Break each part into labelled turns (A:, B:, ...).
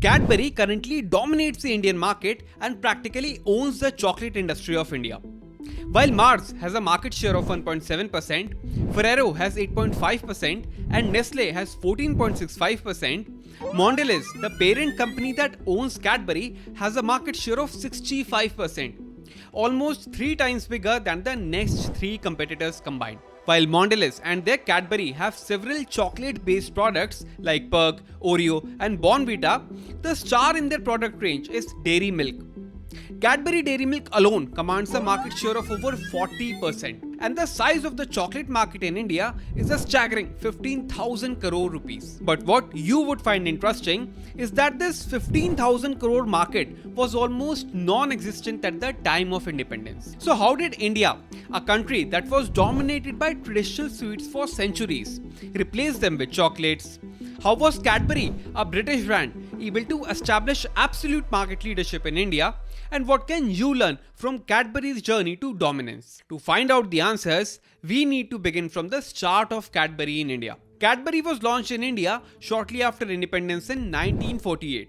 A: Cadbury currently dominates the Indian market and practically owns the chocolate industry of India. While Mars has a market share of 1.7%, Ferrero has 8.5%, and Nestle has 14.65%, Mondelez, the parent company that owns Cadbury, has a market share of 65%, almost 3 times bigger than the next 3 competitors combined. While Mondelez and their Cadbury have several chocolate-based products like Perk, Oreo, and Bournvita, the star in their product range is dairy milk. Cadbury Dairy Milk alone commands a market share of over 40%, and the size of the chocolate market in India is a staggering 15,000 crore rupees. But what you would find interesting is that this 15,000 crore market was almost non-existent at the time of independence. So how did India, a country that was dominated by traditional sweets for centuries, replace them with chocolates? How was Cadbury, a British brand, able to establish absolute market leadership in India? And what can you learn from Cadbury's journey to dominance? To find out the answers, we need to begin from the start of Cadbury in India. Cadbury was launched in India shortly after independence in 1948.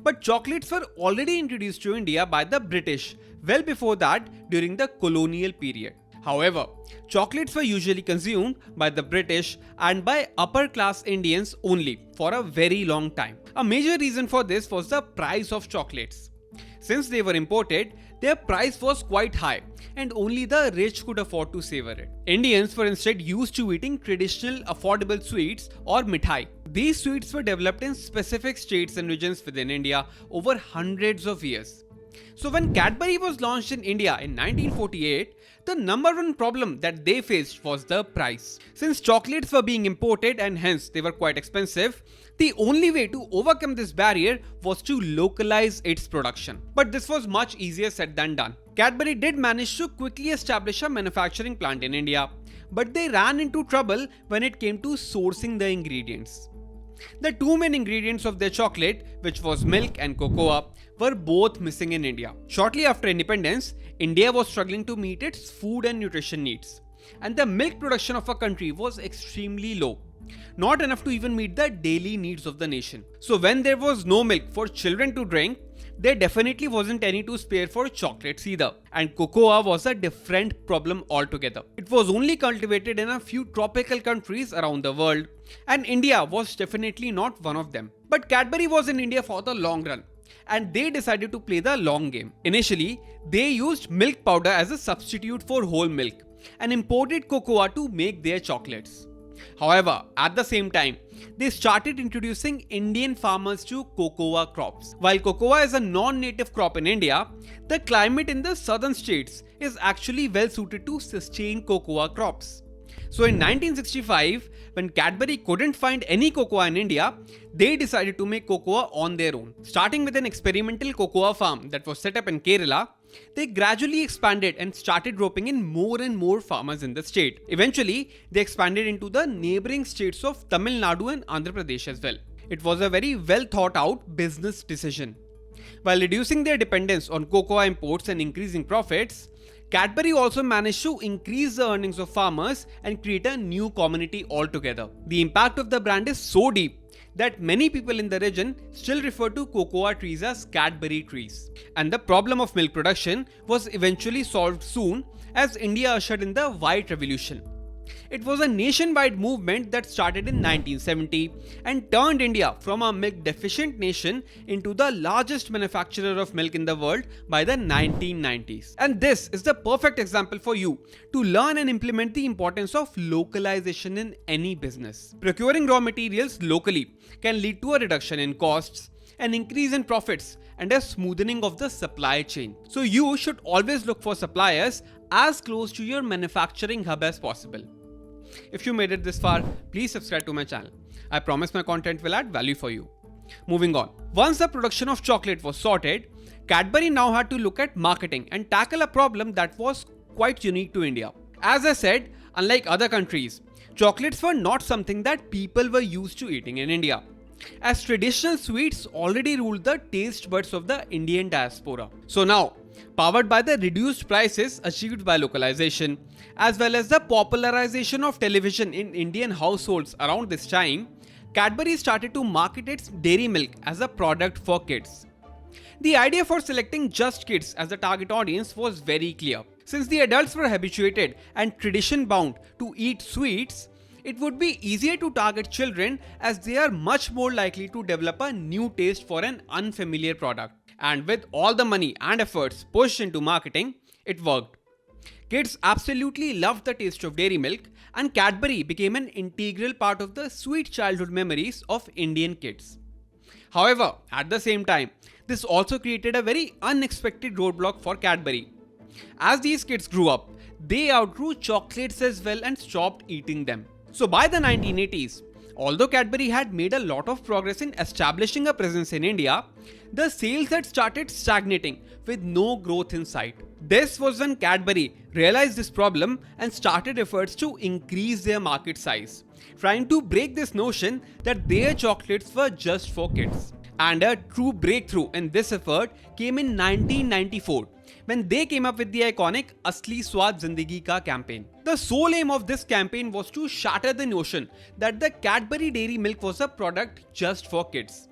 A: But chocolates were already introduced to India by the British well before that during the colonial period. However, chocolates were usually consumed by the British and by upper class Indians only for a very long time. A major reason for this was the price of chocolates. Since they were imported, their price was quite high and only the rich could afford to savor it. Indians were instead used to eating traditional affordable sweets or mithai. These sweets were developed in specific states and regions within India over hundreds of years. So when Cadbury was launched in India in 1948, the number one problem that they faced was the price. Since chocolates were being imported and hence they were quite expensive, the only way to overcome this barrier was to localize its production. But this was much easier said than done. Cadbury did manage to quickly establish a manufacturing plant in India, but they ran into trouble when it came to sourcing the ingredients. The two main ingredients of their chocolate, which was milk and cocoa, were both missing in India. Shortly after independence, India was struggling to meet its food and nutrition needs, and the milk production of a country was extremely low, not enough to even meet the daily needs of the nation. So when there was no milk for children to drink, there definitely wasn't any to spare for chocolates either. And cocoa was a different problem altogether. It was only cultivated in a few tropical countries around the world, and India was definitely not one of them. But Cadbury was in India for the long run, and they decided to play the long game. Initially, they used milk powder as a substitute for whole milk and imported cocoa to make their chocolates. However, at the same time, they started introducing Indian farmers to cocoa crops. While cocoa is a non-native crop in India, the climate in the southern states is actually well suited to sustain cocoa crops. So in 1965, when Cadbury couldn't find any cocoa in India, they decided to make cocoa on their own. Starting with an experimental cocoa farm that was set up in Kerala, they gradually expanded and started roping in more and more farmers in the state. Eventually, they expanded into the neighboring states of Tamil Nadu and Andhra Pradesh as well. It was a very well thought out business decision. While reducing their dependence on cocoa imports and increasing profits, Cadbury also managed to increase the earnings of farmers and create a new community altogether. The impact of the brand is so deep that many people in the region still refer to cocoa trees as Cadbury trees. And the problem of milk production was eventually solved soon as India ushered in the White Revolution. It was a nationwide movement that started in 1970 and turned India from a milk deficient nation into the largest manufacturer of milk in the world by the 1990s. And this is the perfect example for you to learn and implement the importance of localization in any business. Procuring raw materials locally can lead to a reduction in costs, an increase in profits, and a smoothing of the supply chain. So you should always look for suppliers as close to your manufacturing hub as possible. If you made it this far, please subscribe to my channel. I promise my content will add value for you. Moving on. Once the production of chocolate was sorted, Cadbury now had to look at marketing and tackle a problem that was quite unique to India. As I said, unlike other countries, chocolates were not something that people were used to eating in India, as traditional sweets already ruled the taste buds of the Indian diaspora. So now, powered by the reduced prices achieved by localization, as well as the popularization of television in Indian households around this time, Cadbury started to market its dairy milk as a product for kids. The idea for selecting just kids as the target audience was very clear. Since the adults were habituated and tradition bound to eat sweets, it would be easier to target children as they are much more likely to develop a new taste for an unfamiliar product. And with all the money and efforts pushed into marketing, it worked. Kids absolutely loved the taste of dairy milk, and Cadbury became an integral part of the sweet childhood memories of Indian kids. However, at the same time, this also created a very unexpected roadblock for Cadbury. As these kids grew up, they outgrew chocolates as well and stopped eating them. So by the 1980s, although Cadbury had made a lot of progress in establishing a presence in India, the sales had started stagnating with no growth in sight. This was when Cadbury realized this problem and started efforts to increase their market size, trying to break this notion that their chocolates were just for kids. And a true breakthrough in this effort came in 1994 when they came up with the iconic Asli Swad Zindagi Ka campaign. The sole aim of this campaign was to shatter the notion that the Cadbury dairy milk was a product just for kids.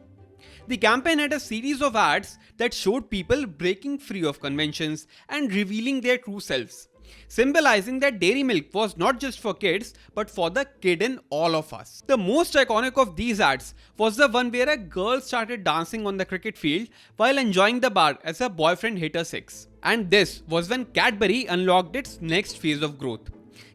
A: The campaign had a series of ads that showed people breaking free of conventions and revealing their true selves, symbolizing that dairy milk was not just for kids but for the kid in all of us. The most iconic of these ads was the one where a girl started dancing on the cricket field while enjoying the bar as her boyfriend hit her six. And this was when Cadbury unlocked its next phase of growth,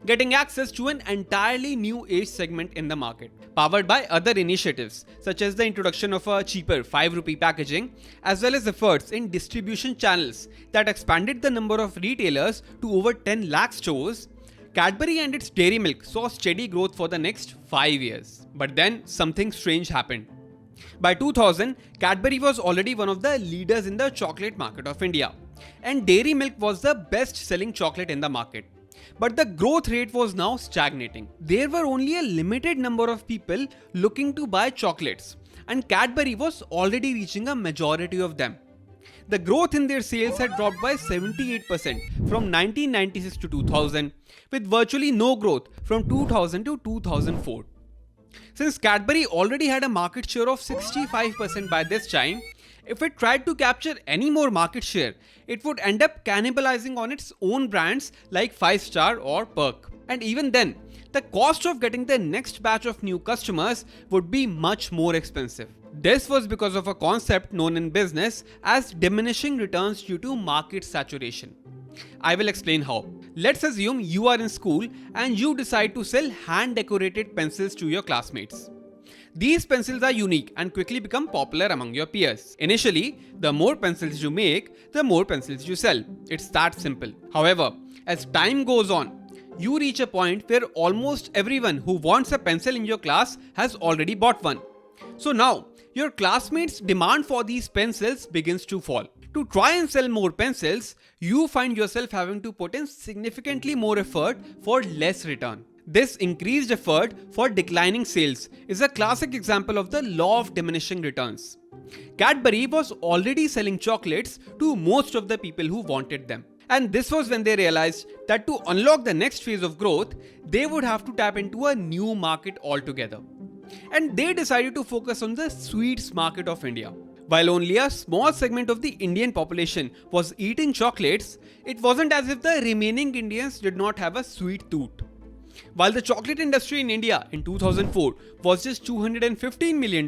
A: getting access to an entirely new age segment in the market, powered by other initiatives such as the introduction of a cheaper 5 rupee packaging, as well as efforts in distribution channels that expanded the number of retailers to over 10 lakh stores. Cadbury and its dairy milk saw steady growth for the next 5 years. But then something strange happened. By 2000, Cadbury was already one of the leaders in the chocolate market of India, and dairy milk was the best selling chocolate in the market. But the growth rate was now stagnating. There were only a limited number of people looking to buy chocolates, and Cadbury was already reaching a majority of them. The growth in their sales had dropped by 78% from 1996 to 2000, with virtually no growth from 2000 to 2004. Since Cadbury already had a market share of 65% by this time, if it tried to capture any more market share, it would end up cannibalizing on its own brands like 5 Star or Perk. And even then, the cost of getting the next batch of new customers would be much more expensive. This was because of a concept known in business as diminishing returns due to market saturation. I will explain how. Let's assume you are in school and you decide to sell hand-decorated pencils to your classmates. These pencils are unique and quickly become popular among your peers. Initially, the more pencils you make, the more pencils you sell. It's that simple. However, as time goes on, you reach a point where almost everyone who wants a pencil in your class has already bought one. So now, your classmates' demand for these pencils begins to fall. To try and sell more pencils, you find yourself having to put in significantly more effort for less return. This increased effort for declining sales is a classic example of the law of diminishing returns. Cadbury was already selling chocolates to most of the people who wanted them. And this was when they realized that to unlock the next phase of growth, they would have to tap into a new market altogether. And they decided to focus on the sweets market of India. While only a small segment of the Indian population was eating chocolates, it wasn't as if the remaining Indians did not have a sweet tooth. While the chocolate industry in India in 2004 was just $215 million,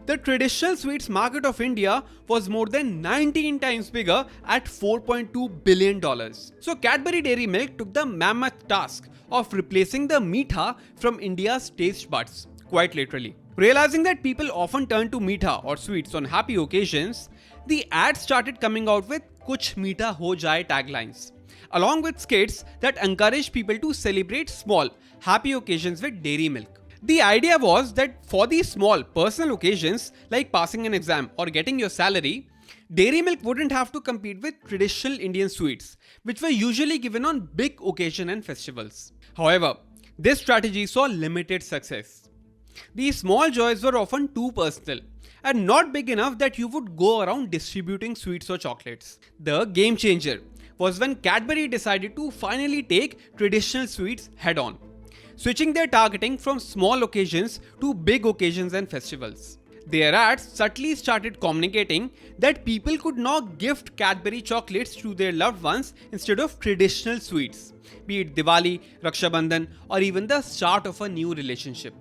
A: the traditional sweets market of India was more than 19 times bigger at $4.2 billion. So Cadbury Dairy Milk took the mammoth task of replacing the meetha from India's taste buds, quite literally. Realizing that people often turn to meetha or sweets on happy occasions, the ads started coming out with Kuch Meetha Ho Jaye taglines, along with skits that encourage people to celebrate small, happy occasions with dairy milk. The idea was that for these small, personal occasions like passing an exam or getting your salary, dairy milk wouldn't have to compete with traditional Indian sweets, which were usually given on big occasions and festivals. However, this strategy saw limited success. These small joys were often too personal and not big enough that you would go around distributing sweets or chocolates. The game changer was when Cadbury decided to finally take traditional sweets head on. switching their targeting from small occasions to big occasions and festivals. Their ads subtly started communicating that people could now gift Cadbury chocolates to their loved ones instead of traditional sweets, be it Diwali, Raksha Bandhan, or even the start of a new relationship.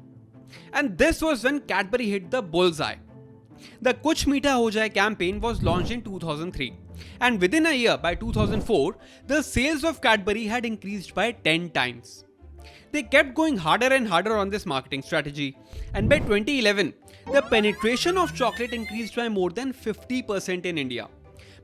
A: And this was when Cadbury hit the bullseye. The Kuch Meetha Ho Jaye campaign was launched in 2003, and within a year, by 2004, the sales of Cadbury had increased by 10 times. They kept going harder and harder on this marketing strategy, and by 2011, the penetration of chocolate increased by more than 50% in India.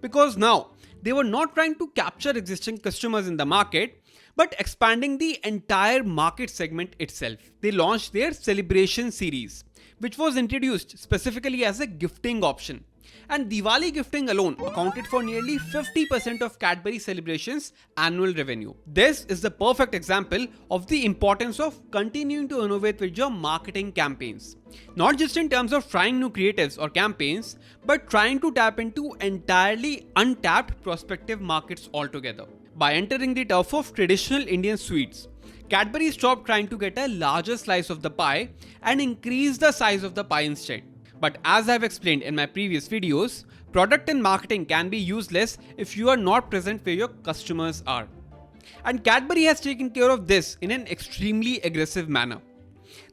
A: Because now, they were not trying to capture existing customers in the market, but expanding the entire market segment itself. They launched their Celebration series, which was introduced specifically as a gifting option. And Diwali gifting alone accounted for nearly 50% of Cadbury Celebration's annual revenue. This is the perfect example of the importance of continuing to innovate with your marketing campaigns. Not just in terms of trying new creatives or campaigns, but trying to tap into entirely untapped prospective markets altogether. By entering the turf of traditional Indian sweets, Cadbury stopped trying to get a larger slice of the pie and increased the size of the pie instead. But as I've explained in my previous videos, product and marketing can be useless if you are not present where your customers are. And Cadbury has taken care of this in an extremely aggressive manner.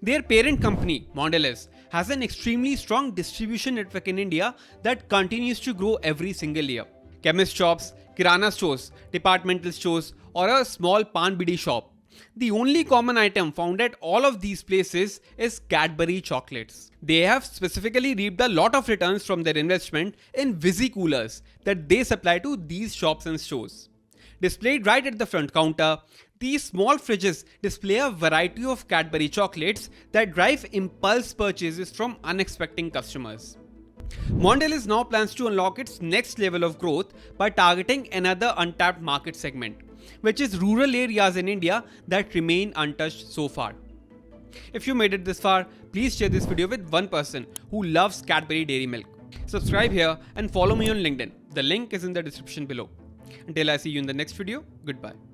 A: Their parent company, Mondelez, has an extremely strong distribution network in India that continues to grow every single year. Chemist shops, kirana stores, departmental stores, or a small pan bidi shop. The only common item found at all of these places is Cadbury chocolates. They have specifically reaped a lot of returns from their investment in Visi coolers that they supply to these shops and stores. Displayed right at the front counter, these small fridges display a variety of Cadbury chocolates that drive impulse purchases from unexpecting customers. Mondelez now plans to unlock its next level of growth by targeting another untapped market segment, which is rural areas in India that remain untouched so far. If you made it this far, please share this video with one person who loves Cadbury Dairy Milk. Subscribe here and follow me on LinkedIn. The link is in the description below. Until I see you in the next video, goodbye.